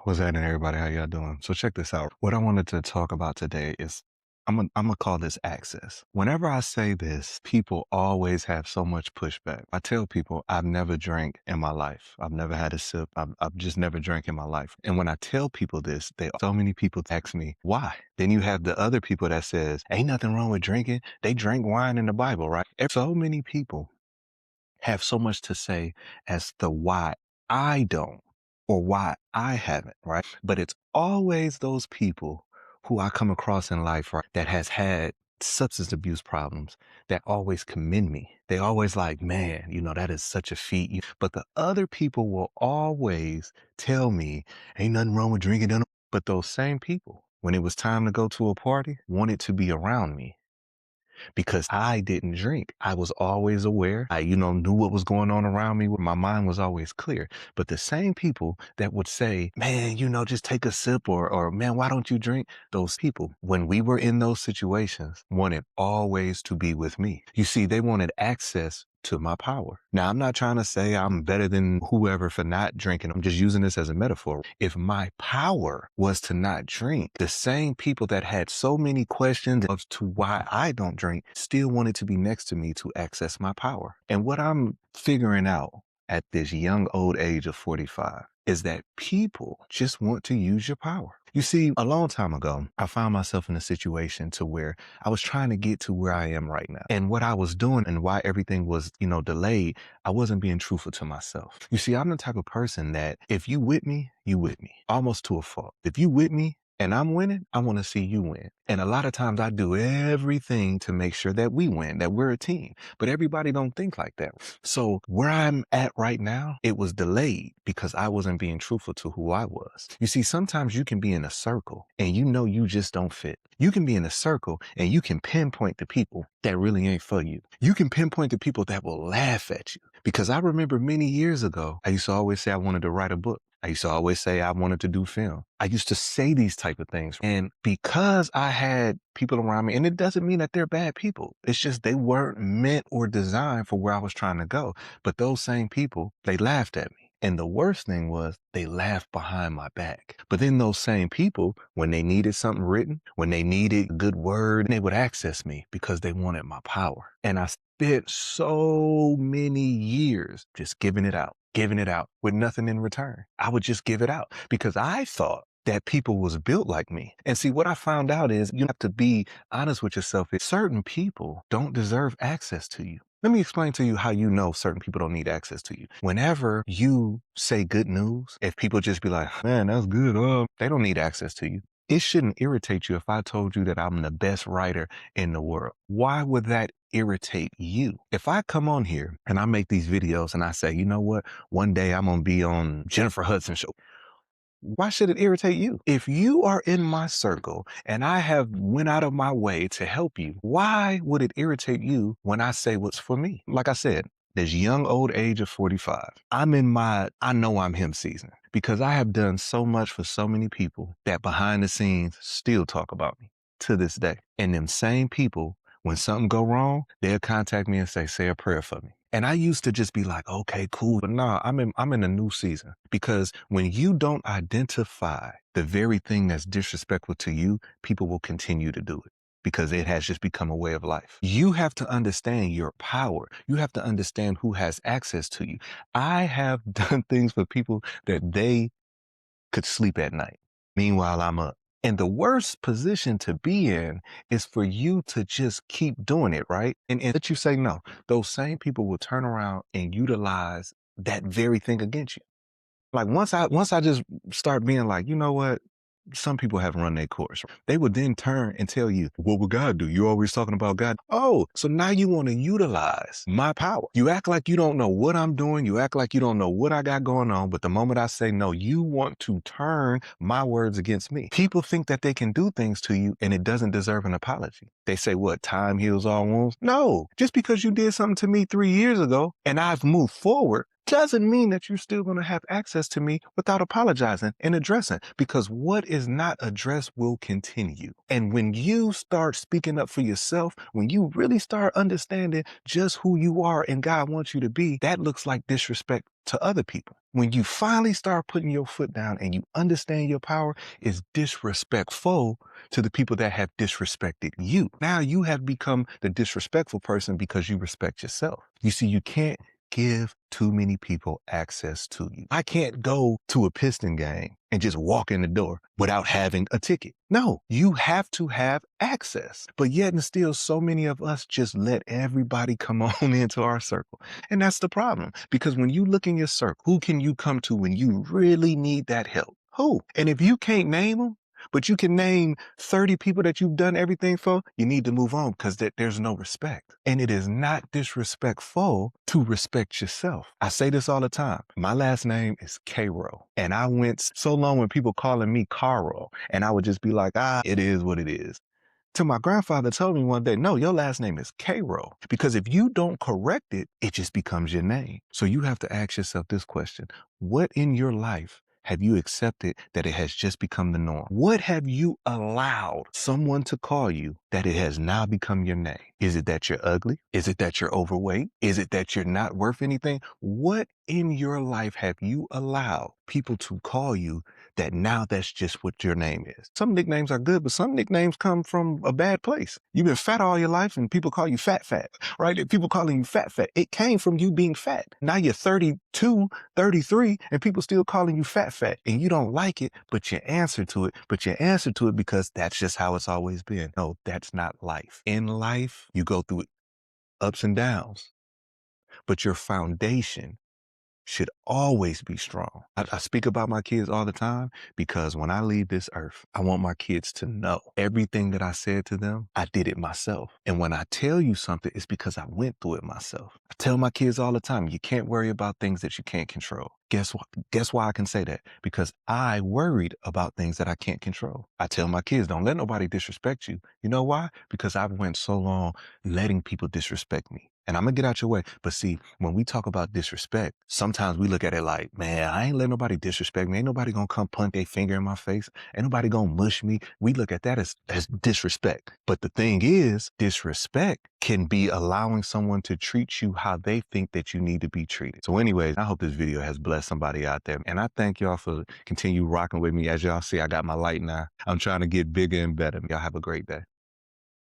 What's happening, everybody? How y'all doing? So check this out. What I wanted to talk about today is I'm gonna call this access. Whenever I say this, people always have so much pushback. I tell people I've never drank in my life. I've never had a sip. I've just never drank in my life. And when I tell people this, so many people ask me why. Then you have the other people that says ain't nothing wrong with drinking. They drank wine in the Bible, right? So many people have so much to say as to why I don't or why I haven't, right? But it's always those people who I come across in life, right, that has had substance abuse problems that always commend me. They always like, man, that is such a feat. But the other people will always tell me, ain't nothing wrong with drinking. But those same people, when it was time to go to a party, wanted to be around me because I didn't drink. I was always aware. I, knew what was going on around me. My mind was always clear. But the same people that would say, man, just take a sip or man, why don't you drink? Those people, when we were in those situations, wanted always to be with me. You see, they wanted access to my power. Now, I'm not trying to say I'm better than whoever for not drinking. I'm just using this as a metaphor. If my power was to not drink, the same people that had so many questions as to why I don't drink still wanted to be next to me to access my power. And what I'm figuring out at this young old age of 45 is that people just want to use your power. You see, a long time ago, I found myself in a situation to where I was trying to get to where I am right now. And what I was doing and why everything was, delayed, I wasn't being truthful to myself. You see, I'm the type of person that if you with me, you with me, almost to a fault. If you with me, and I'm winning, I want to see you win. And a lot of times I do everything to make sure that we win, that we're a team. But everybody don't think like that. So where I'm at right now, it was delayed because I wasn't being truthful to who I was. You see, sometimes you can be in a circle and you just don't fit. You can be in a circle and you can pinpoint the people that really ain't for you. You can pinpoint the people that will laugh at you. Because I remember many years ago, I used to always say I wanted to write a book. I used to always say I wanted to do film. I used to say these type of things. And because I had people around me, and it doesn't mean that they're bad people. It's just they weren't meant or designed for where I was trying to go. But those same people, they laughed at me. And the worst thing was they laughed behind my back. But then those same people, when they needed something written, when they needed a good word, they would access me because they wanted my power. And I spent so many years just giving it out with nothing in return. I would just give it out because I thought that people was built like me. And see, what I found out is you have to be honest with yourself. Certain people don't deserve access to you. Let me explain to you how you know certain people don't need access to you. Whenever you say good news, if people just be like, man, that's good, they don't need access to you. It shouldn't irritate you if I told you that I'm the best writer in the world. Why would that irritate you? If I come on here and I make these videos and I say, you know what, one day I'm going to be on Jennifer Hudson show. Why should it irritate you? If you are in my circle and I have went out of my way to help you, why would it irritate you when I say what's for me? Like I said, this young old age of 45, I'm in my I know I'm him season because I have done so much for so many people that behind the scenes still talk about me to this day. And them same people, when something go wrong, they'll contact me and say a prayer for me. And I used to just be like, okay, cool. But nah, I'm in a new season because when you don't identify the very thing that's disrespectful to you, people will continue to do it because it has just become a way of life. You have to understand your power. You have to understand who has access to you. I have done things for people that they could sleep at night. Meanwhile, I'm up. And the worst position to be in is for you to just keep doing it, right? And let you say no. Those same people will turn around and utilize that very thing against you. Like once I just start being like, you know what? Some people haven't run their course. They would then turn and tell you, what would God do? You're always talking about God. Oh, so now you want to utilize my power. You act like you don't know what I'm doing. You act like you don't know what I got going on. But the moment I say no, you want to turn my words against me. People think that they can do things to you and it doesn't deserve an apology. They say, what, time heals all wounds? No, just because you did something to me 3 years ago and I've moved forward doesn't mean that you're still going to have access to me without apologizing and addressing, because what is not addressed will continue. And when you start speaking up for yourself, when you really start understanding just who you are and God wants you to be, that looks like disrespect to other people. When you finally start putting your foot down and you understand your power is disrespectful to the people that have disrespected you. Now you have become the disrespectful person because you respect yourself. You see, you can't give too many people access to you. I can't go to a Piston game and just walk in the door without having a ticket. No, you have to have access. But yet and still, so many of us just let everybody come on into our circle. And that's the problem. Because when you look in your circle, who can you come to when you really need that help? Who? And if you can't name them, but you can name 30 people that you've done everything for, you need to move on because there's no respect. And it is not disrespectful to respect yourself. I say this all the time. My last name is Cairo. And I went so long when people calling me Caro, and I would just be like, it is what it is. Till my grandfather told me one day, no, your last name is Cairo. Because if you don't correct it, it just becomes your name. So you have to ask yourself this question. What in your life have you accepted that it has just become the norm? What have you allowed someone to call you that it has now become your name? Is it that you're ugly? Is it that you're overweight? Is it that you're not worth anything? What in your life have you allowed people to call you that now that's just what your name is? Some nicknames are good, but some nicknames come from a bad place. You've been fat all your life and people call you fat, right? People calling you fat. It came from you being fat. Now you're 32, 33, and people still calling you fat, and you don't like it, but you answer to it. But you answer to it because that's just how it's always been. No, that's not life. In life, you go through ups and downs, but your foundation should always be strong. I speak about my kids all the time because when I leave this earth, I want my kids to know everything that I said to them, I did it myself. And when I tell you something, it's because I went through it myself. I tell my kids all the time, you can't worry about things that you can't control. Guess what? Guess why I can say that? Because I worried about things that I can't control. I tell my kids, don't let nobody disrespect you. You know why? Because I've went so long letting people disrespect me. And I'm gonna get out your way. But see, when we talk about disrespect, sometimes we look at it like, man, I ain't letting nobody disrespect me. Ain't nobody gonna come point their finger in my face. Ain't nobody gonna mush me. We look at that as disrespect. But the thing is, disrespect can be allowing someone to treat you how they think that you need to be treated. So anyways, I hope this video has blessed somebody out there. And I thank y'all for continue rocking with me. As y'all see, I got my light now. I'm trying to get bigger and better. Y'all have a great day.